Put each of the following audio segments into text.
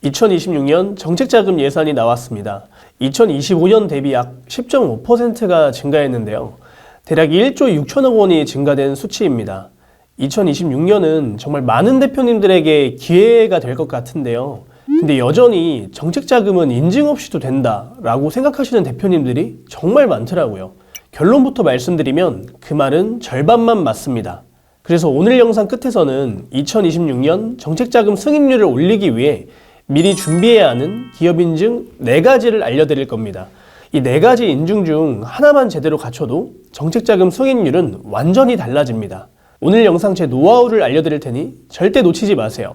2026년 정책자금 예산이 나왔습니다. 2025년 대비 약 10.5%가 증가했는데요. 대략 1조 6천억 원이 증가된 수치입니다. 2026년은 정말 많은 대표님들에게 기회가 될 것 같은데요. 근데 여전히 정책자금은 인증 없이도 된다라고 생각하시는 대표님들이 정말 많더라고요. 결론부터 말씀드리면 그 말은 절반만 맞습니다. 그래서 오늘 영상 끝에서는 2026년 정책자금 승인률을 올리기 위해 미리 준비해야 하는 기업 인증 4가지를 알려드릴 겁니다. 이 4가지 인증 중 하나만 제대로 갖춰도 정책자금 승인율은 완전히 달라집니다. 오늘 영상 제 노하우를 알려드릴 테니 절대 놓치지 마세요.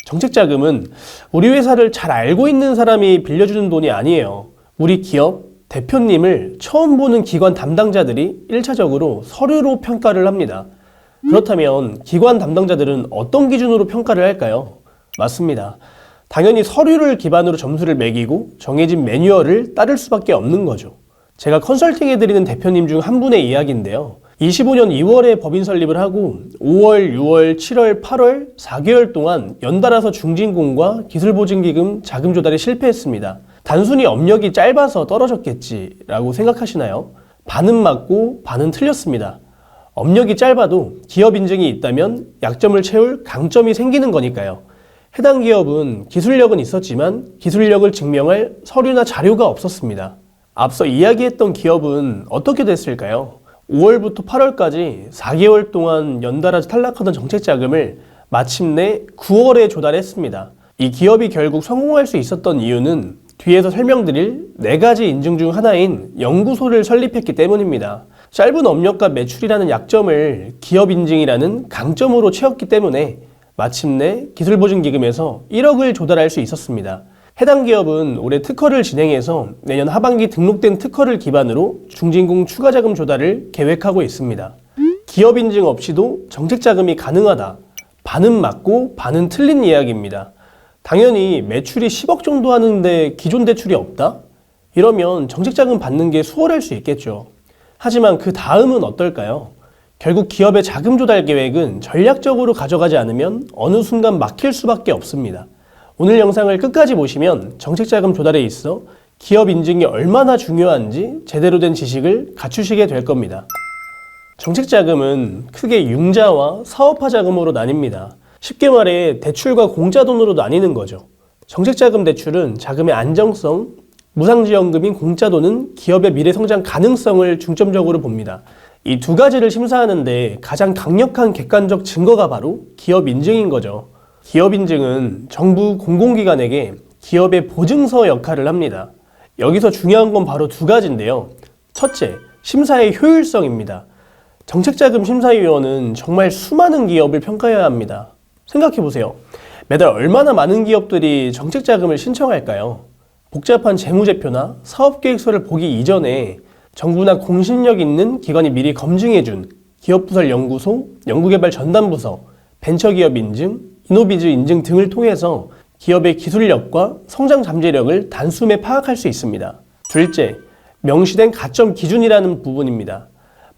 정책자금은 우리 회사를 잘 알고 있는 사람이 빌려주는 돈이 아니에요. 우리 기업, 대표님을 처음 보는 기관 담당자들이 1차적으로 서류로 평가를 합니다. 그렇다면 기관 담당자들은 어떤 기준으로 평가를 할까요? 맞습니다. 당연히 서류를 기반으로 점수를 매기고 정해진 매뉴얼을 따를 수밖에 없는 거죠. 제가 컨설팅해드리는 대표님 중 한 분의 이야기인데요. 25년 2월에 법인 설립을 하고 5월, 6월, 7월, 8월 4개월 동안 연달아서 중진공과 기술보증기금 자금 조달에 실패했습니다. 단순히 업력이 짧아서 떨어졌겠지라고 생각하시나요? 반은 맞고 반은 틀렸습니다. 업력이 짧아도 기업 인증이 있다면 약점을 채울 강점이 생기는 거니까요. 해당 기업은 기술력은 있었지만 기술력을 증명할 서류나 자료가 없었습니다. 앞서 이야기했던 기업은 어떻게 됐을까요? 5월부터 8월까지 4개월 동안 연달아 탈락하던 정책자금을 마침내 9월에 조달했습니다. 이 기업이 결국 성공할 수 있었던 이유는 뒤에서 설명드릴 4가지 인증 중 하나인 연구소를 설립했기 때문입니다. 짧은 업력과 매출이라는 약점을 기업 인증이라는 강점으로 채웠기 때문에 마침내 기술보증기금에서 1억을 조달할 수 있었습니다. 해당 기업은 올해 특허를 진행해서 내년 하반기 등록된 특허를 기반으로 중진공 추가자금 조달을 계획하고 있습니다. 기업 인증 없이도 정책자금이 가능하다. 반은 맞고 반은 틀린 이야기입니다. 당연히 매출이 10억 정도 하는데 기존 대출이 없다? 이러면 정책자금 받는 게 수월할 수 있겠죠. 하지만 그 다음은 어떨까요? 결국 기업의 자금 조달 계획은 전략적으로 가져가지 않으면 어느 순간 막힐 수밖에 없습니다. 오늘 영상을 끝까지 보시면 정책자금 조달에 있어 기업 인증이 얼마나 중요한지 제대로 된 지식을 갖추시게 될 겁니다. 정책자금은 크게 융자와 사업화 자금으로 나뉩니다. 쉽게 말해 대출과 공짜돈으로 나뉘는 거죠. 정책자금 대출은 자금의 안정성, 무상지원금인 공짜돈은 기업의 미래성장 가능성을 중점적으로 봅니다. 이 2가지를 심사하는데 가장 강력한 객관적 증거가 바로 기업 인증인 거죠. 기업 인증은 정부 공공기관에게 기업의 보증서 역할을 합니다. 여기서 중요한 건 바로 2가지인데요. 첫째, 심사의 효율성입니다. 정책자금 심사위원은 정말 수많은 기업을 평가해야 합니다. 생각해보세요. 매달 얼마나 많은 기업들이 정책자금을 신청할까요? 복잡한 재무제표나 사업계획서를 보기 이전에 정부나 공신력 있는 기관이 미리 검증해준 기업부설 연구소, 연구개발 전담부서, 벤처기업 인증, 이노비즈 인증 등을 통해서 기업의 기술력과 성장 잠재력을 단숨에 파악할 수 있습니다. 둘째, 명시된 가점 기준이라는 부분입니다.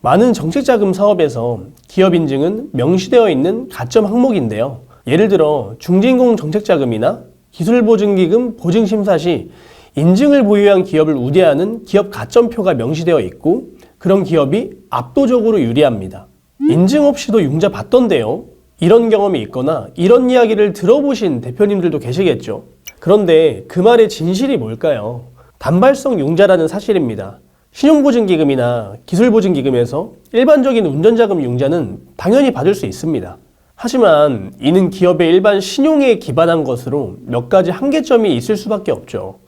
많은 정책자금 사업에서 기업 인증은 명시되어 있는 가점 항목인데요. 예를 들어 중진공 정책자금이나 기술보증기금 보증심사 시 인증을 보유한 기업을 우대하는 기업 가점표가 명시되어 있고 그런 기업이 압도적으로 유리합니다. 인증 없이도 융자 받던데요. 이런 경험이 있거나 이런 이야기를 들어보신 대표님들도 계시겠죠. 그런데 그 말의 진실이 뭘까요? 단발성 융자라는 사실입니다. 신용보증기금이나 기술보증기금에서 일반적인 운전자금 융자는 당연히 받을 수 있습니다. 하지만 이는 기업의 일반 신용에 기반한 것으로 몇 가지 한계점이 있을 수밖에 없죠.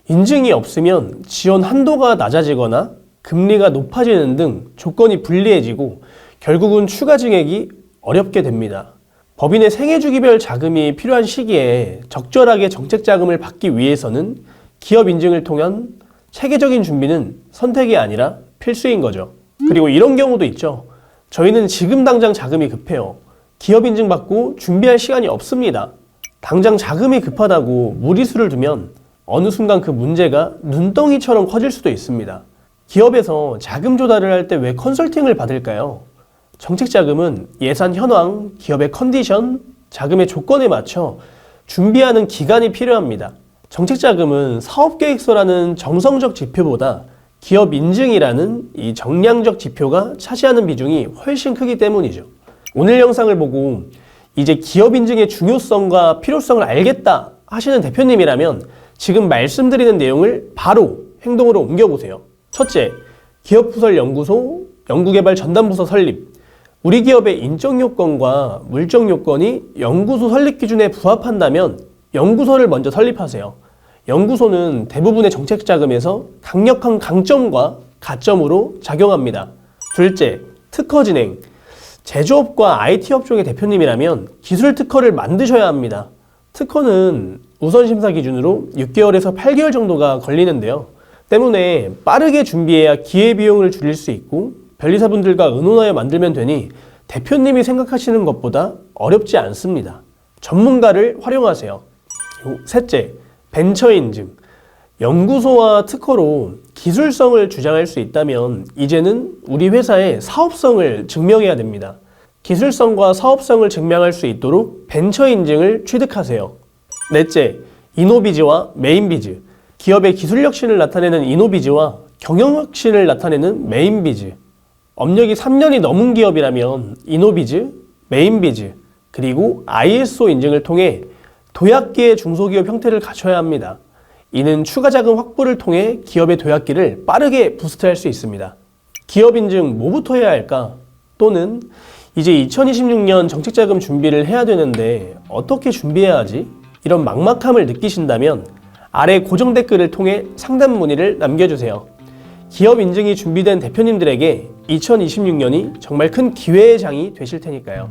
인증이 없으면 지원 한도가 낮아지거나 금리가 높아지는 등 조건이 불리해지고 결국은 추가 증액이 어렵게 됩니다. 법인의 생애주기별 자금이 필요한 시기에 적절하게 정책자금을 받기 위해서는 기업 인증을 통한 체계적인 준비는 선택이 아니라 필수인 거죠. 그리고 이런 경우도 있죠. 저희는 지금 당장 자금이 급해요. 기업 인증 받고 준비할 시간이 없습니다. 당장 자금이 급하다고 무리수를 두면 어느 순간 그 문제가 눈덩이처럼 커질 수도 있습니다. 기업에서 자금 조달을 할 때 왜 컨설팅을 받을까요? 정책자금은 예산 현황, 기업의 컨디션, 자금의 조건에 맞춰 준비하는 기간이 필요합니다. 정책자금은 사업계획서라는 정성적 지표보다 기업 인증이라는 이 정량적 지표가 차지하는 비중이 훨씬 크기 때문이죠. 오늘 영상을 보고 이제 기업 인증의 중요성과 필요성을 알겠다 하시는 대표님이라면 지금 말씀드리는 내용을 바로 행동으로 옮겨보세요. 첫째, 기업부설 연구소, 연구개발 전담부서 설립. 우리 기업의 인적 요건과 물적 요건이 연구소 설립 기준에 부합한다면 연구소를 먼저 설립하세요. 연구소는 대부분의 정책 자금에서 강력한 강점과 가점으로 작용합니다. 둘째, 특허 진행. 제조업과 IT 업종의 대표님이라면 기술 특허를 만드셔야 합니다. 특허는 우선 심사 기준으로 6개월에서 8개월 정도가 걸리는데요. 때문에 빠르게 준비해야 기회비용을 줄일 수 있고 변리사분들과 의논하여 만들면 되니 대표님이 생각하시는 것보다 어렵지 않습니다. 전문가를 활용하세요. 셋째, 벤처 인증. 연구소와 특허로 기술성을 주장할 수 있다면 이제는 우리 회사의 사업성을 증명해야 됩니다. 기술성과 사업성을 증명할 수 있도록 벤처 인증을 취득하세요. 넷째, 이노비즈와 메인비즈. 기업의 기술 혁신을 나타내는 이노비즈와 경영 혁신을 나타내는 메인비즈. 업력이 3년이 넘은 기업이라면 이노비즈, 메인비즈, 그리고 ISO 인증을 통해 도약계의 중소기업 형태를 갖춰야 합니다. 이는 추가 자금 확보를 통해 기업의 도약기를 빠르게 부스트할 수 있습니다. 기업 인증 뭐부터 해야 할까? 또는 이제 2026년 정책자금 준비를 해야 되는데 어떻게 준비해야 하지? 이런 막막함을 느끼신다면 아래 고정 댓글을 통해 상담 문의를 남겨주세요. 기업 인증이 준비된 대표님들에게 2026년이 정말 큰 기회의 장이 되실 테니까요.